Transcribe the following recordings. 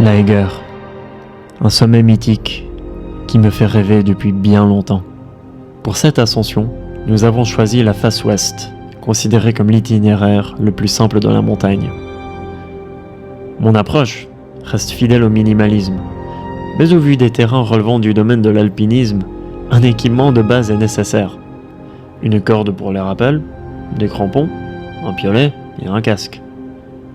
L'Eiger, un sommet mythique qui me fait rêver depuis bien longtemps. Pour cette ascension, nous avons choisi la face ouest, considérée comme l'itinéraire le plus simple de la montagne. Mon approche reste fidèle au minimalisme, mais au vu des terrains relevant du domaine de l'alpinisme, un équipement de base est nécessaire. Une corde pour les rappels, des crampons, un piolet et un casque.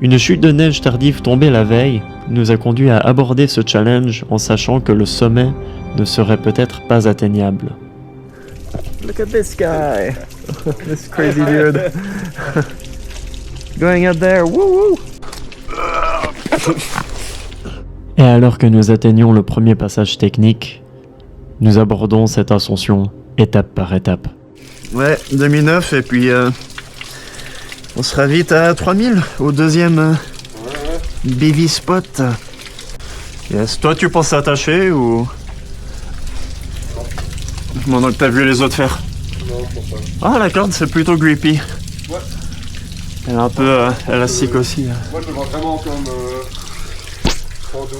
Une chute de neige tardive tombée la veille nous a conduit à aborder ce challenge en sachant que le sommet ne serait peut-être pas atteignable. Look at this guy, this crazy dude, going up there, woo woo. Et alors que nous atteignons le premier passage technique, nous abordons cette ascension étape par étape. Ouais, 2009 et puis on sera vite à 3000 au deuxième baby spot. Yes, toi tu penses t'attacher ou... Maintenant que t'as vu les autres faire. Non, je pense pas. Ah, la corde c'est plutôt grippy. Ouais. Elle est un peu élastique aussi. Moi je le vois vraiment comme rando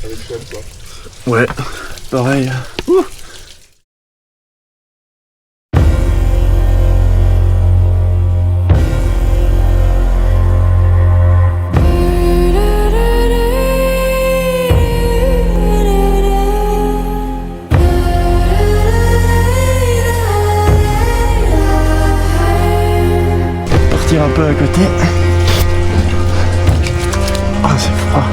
avec chef quoi. Ouais, pareil. Ouh. Partir un peu à côté. Ah, c'est froid.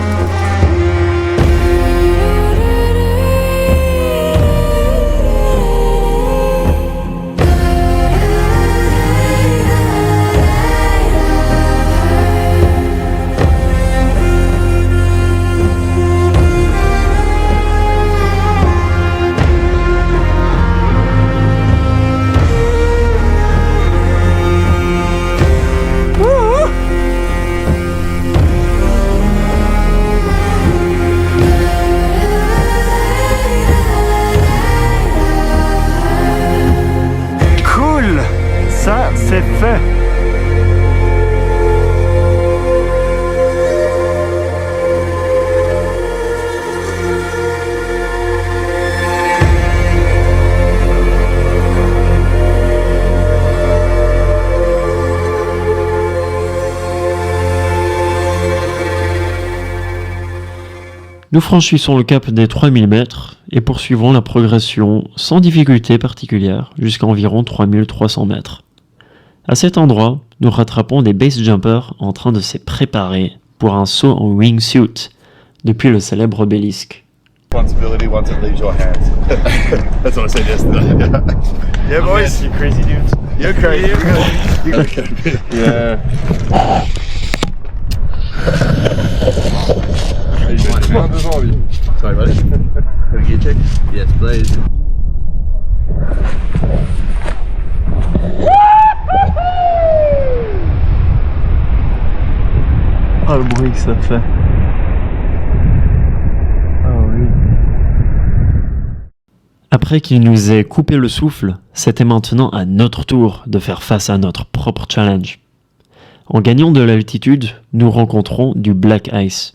Ça, c'est fait. Nous franchissons le cap des 3000 mètres et poursuivons la progression sans difficulté particulière jusqu'à environ 3300 mètres. À cet endroit, nous rattrapons des base jumpers en train de se préparer pour un saut en wingsuit depuis le célèbre obélisque. Responsibility once it leaves your hands. That's what I said yesterday. Yeah, boys. You crazy dudes. You're crazy. Yeah. Il a 22 ans lui. Sorry, buddy. Can I get check? Yes, please. Oh, le bruit que ça fait. Oh oui. Après qu'il nous ait coupé le souffle, c'était maintenant à notre tour de faire face à notre propre challenge. En gagnant de l'altitude, nous rencontrons du black ice.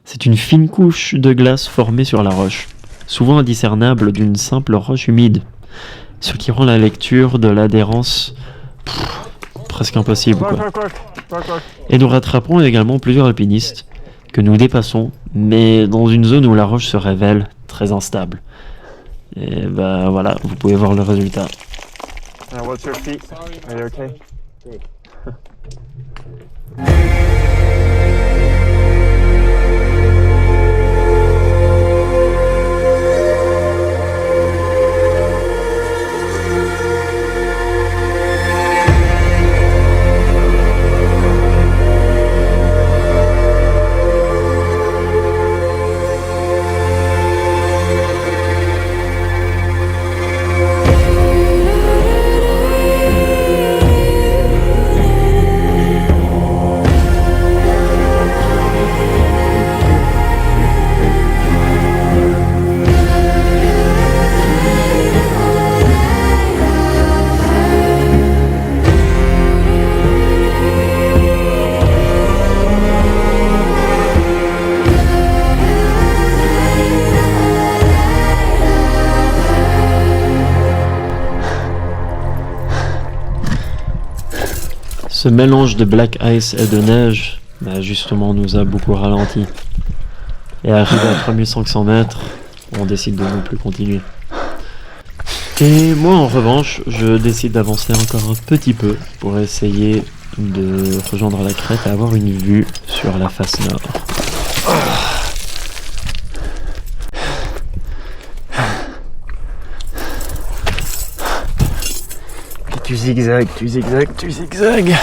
C'est une fine couche de glace formée sur la roche, souvent indiscernable d'une simple roche humide, ce qui rend la lecture de l'adhérence presque impossible, quoi. Et nous rattraperons également plusieurs alpinistes que nous dépassons, mais dans une zone où la roche se révèle très instable. Et bah voilà, vous pouvez voir le résultat. What's your feet? Are you okay? Ce mélange de black ice et de neige, bah justement, nous a beaucoup ralenti. Et arrivé à 3500 mètres, on décide de ne plus continuer. Et moi, en revanche, je décide d'avancer encore un petit peu pour essayer de rejoindre la crête et avoir une vue sur la face nord. Tu zigzags, tu zigzags, tu zigzags.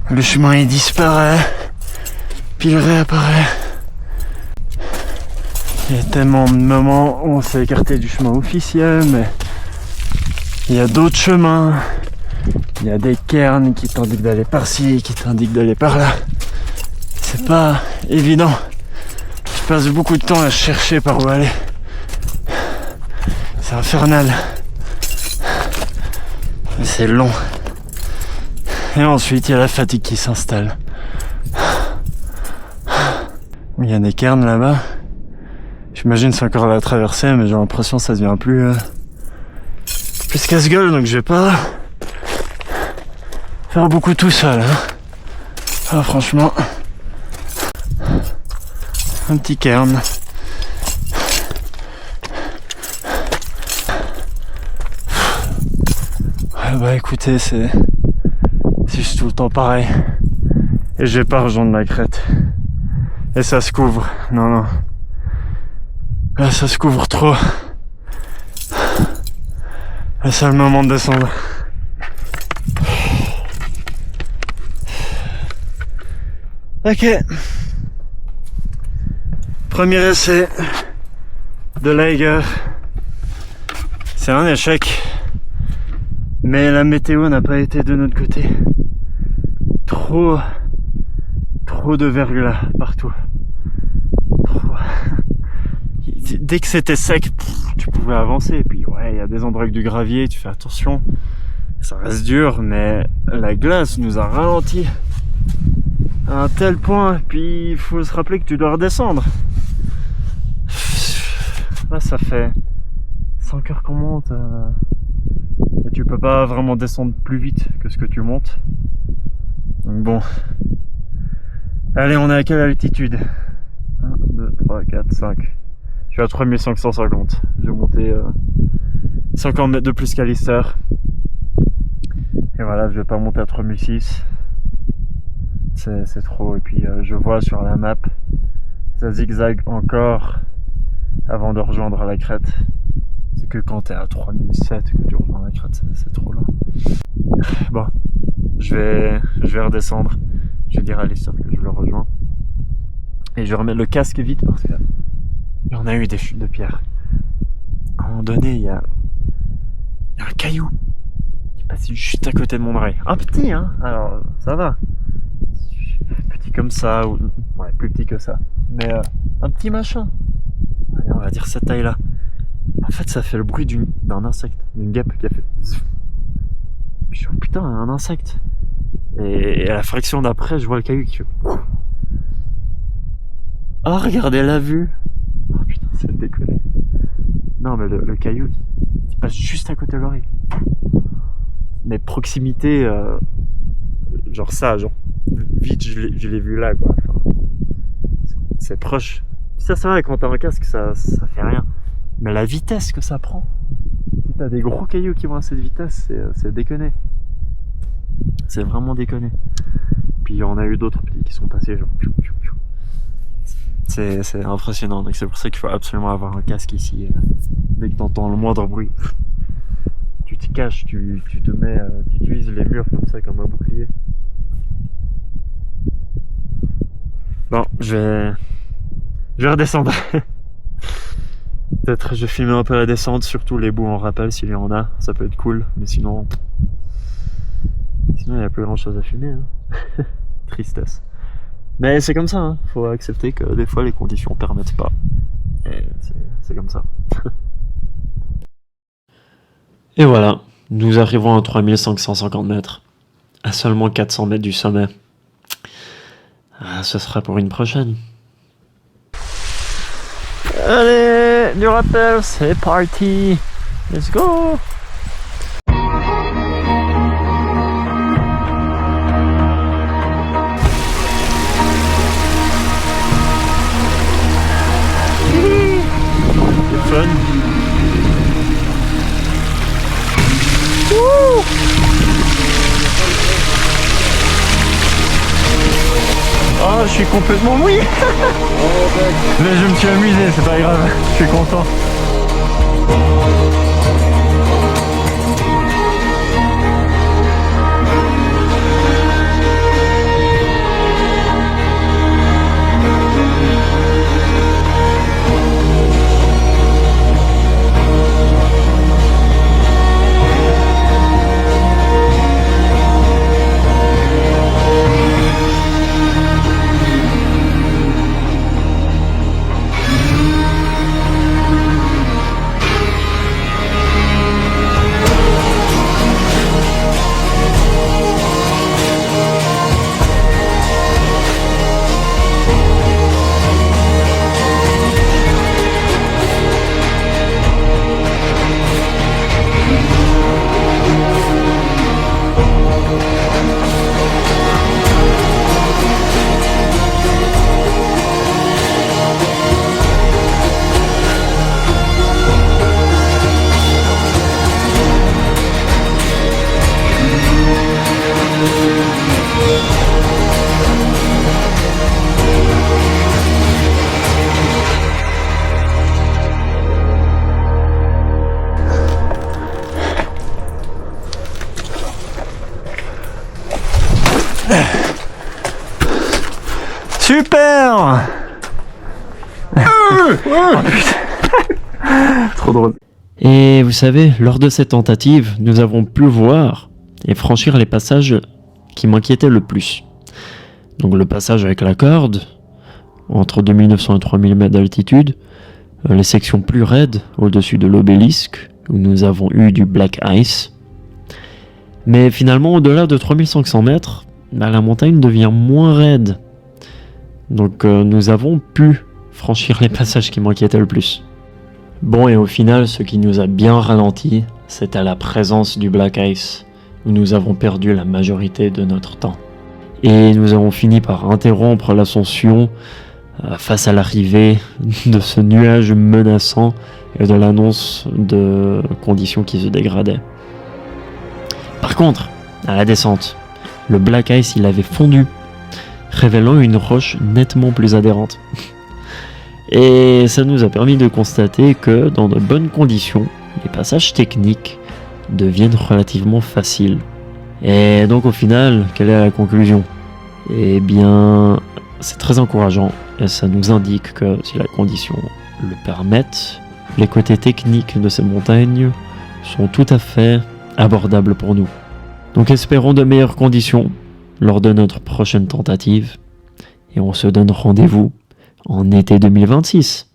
Le chemin il disparaît, puis il réapparaît. Il y a tellement de moments où on s'est écarté du chemin officiel, mais il y a d'autres chemins. Il y a des cairns qui t'indiquent d'aller par-ci, qui t'indiquent d'aller par-là. C'est pas évident. Je passe beaucoup de temps à chercher par où aller. C'est infernal. C'est long. Et ensuite, il y a la fatigue qui s'installe. Il y a des cairns là-bas. J'imagine c'est encore à la traversée, mais j'ai l'impression que ça devient plus casse-gueule, donc je vais pas faire beaucoup tout seul. Hein. Ah, franchement, un petit cairn. Bah écoutez, c'est juste tout le temps pareil. Et je vais pas rejoindre la crête. Et ça se couvre. Non, non. Là, ça se couvre trop. Là, c'est le moment de descendre. Ok. Premier essai de l'Eiger. C'est un échec. Mais la météo n'a pas été de notre côté. Trop de verglas partout. Trop. Dès que c'était sec, tu pouvais avancer. Et puis ouais, il y a des endroits avec du gravier, tu fais attention. Ça reste dur, mais la glace nous a ralenti à un tel point. Puis il faut se rappeler que tu dois redescendre. Là, ça fait 5 heures qu'on monte. Et tu peux pas vraiment descendre plus vite que ce que tu montes. Donc bon. Allez, on est à quelle altitude? 1, 2, 3, 4, 5. Je suis à 3550. Je vais monter 50 mètres de plus qu'à l'Ister. Et voilà, je vais pas monter à 3006. C'est trop. Et puis je vois sur la map, ça zigzague encore avant de rejoindre la crête. C'est que quand t'es à 3007 que tu rejoins la crête, c'est trop loin. Bon, je vais redescendre. Je vais dire à l'Ister que je le rejoins. Et je vais remettre le casque vite parce que il y en a eu des chutes de pierre. À un moment donné, il y a un caillou qui passe juste à côté de mon oreille. Un petit, hein. Alors, ça va. Petit comme ça, ou ouais, plus petit que ça. Mais un petit machin. Allez, on va dire cette taille-là. En fait, ça fait le bruit d'un insecte, d'une guêpe qui a fait. Puis je dis, oh, putain, un insecte. Et à la fraction d'après, je vois le caillou qui fait. Oh, regardez la vue. Oh putain, c'est le déconner. Non, mais le caillou qui passe juste à côté de l'oreille. Mais proximité, genre ça, genre vite, je l'ai vu là, quoi. Enfin, c'est proche. Ça va, quand t'as un casque, ça fait rien. Mais la vitesse que ça prend, si t'as des gros cailloux qui vont à cette vitesse, c'est déconné. C'est vraiment déconné. Puis on a eu d'autres petits qui sont passés genre. C'est impressionnant, donc c'est pour ça qu'il faut absolument avoir un casque ici. Dès que t'entends le moindre bruit, tu te caches, tu te mets, tu utilises les murs comme ça comme un bouclier. Bon, je vais redescendre. Peut-être je vais filmer un peu la descente, surtout les bouts en rappel s'il y en a, ça peut être cool, mais sinon il n'y a plus grand chose à filmer. Hein. Tristesse. Mais c'est comme ça, hein. Faut accepter que des fois les conditions permettent pas. Et c'est comme ça. Et voilà, nous arrivons à 3550 mètres, à seulement 400 mètres du sommet. Ah, ce sera pour une prochaine. Allez, du rappel, c'est parti. Let's go. suis complètement mouillé. Mais je me suis amusé, c'est pas grave, je suis content. Super. Trop drôle. Et vous savez, lors de cette tentative, nous avons pu voir et franchir les passages qui m'inquiétaient le plus. Donc le passage avec la corde, entre 2900 et 3000 mètres d'altitude, les sections plus raides au-dessus de l'obélisque, où nous avons eu du black ice. Mais finalement, au-delà de 3500 mètres, la montagne devient moins raide. Donc nous avons pu franchir les passages qui m'inquiétaient le plus. Bon, et au final, ce qui nous a bien ralenti, c'était la présence du black ice, où nous avons perdu la majorité de notre temps. Et nous avons fini par interrompre l'ascension face à l'arrivée de ce nuage menaçant et de l'annonce de conditions qui se dégradaient. Par contre, à la descente, le black ice il avait fondu, révélant une roche nettement plus adhérente. Et ça nous a permis de constater que dans de bonnes conditions, les passages techniques deviennent relativement faciles. Et donc au final, quelle est la conclusion ? Eh bien, c'est très encourageant et ça nous indique que si la condition le permettent, les côtés techniques de ces montagnes sont tout à fait abordables pour nous. Donc espérons de meilleures conditions lors de notre prochaine tentative et on se donne rendez-vous en été 2026.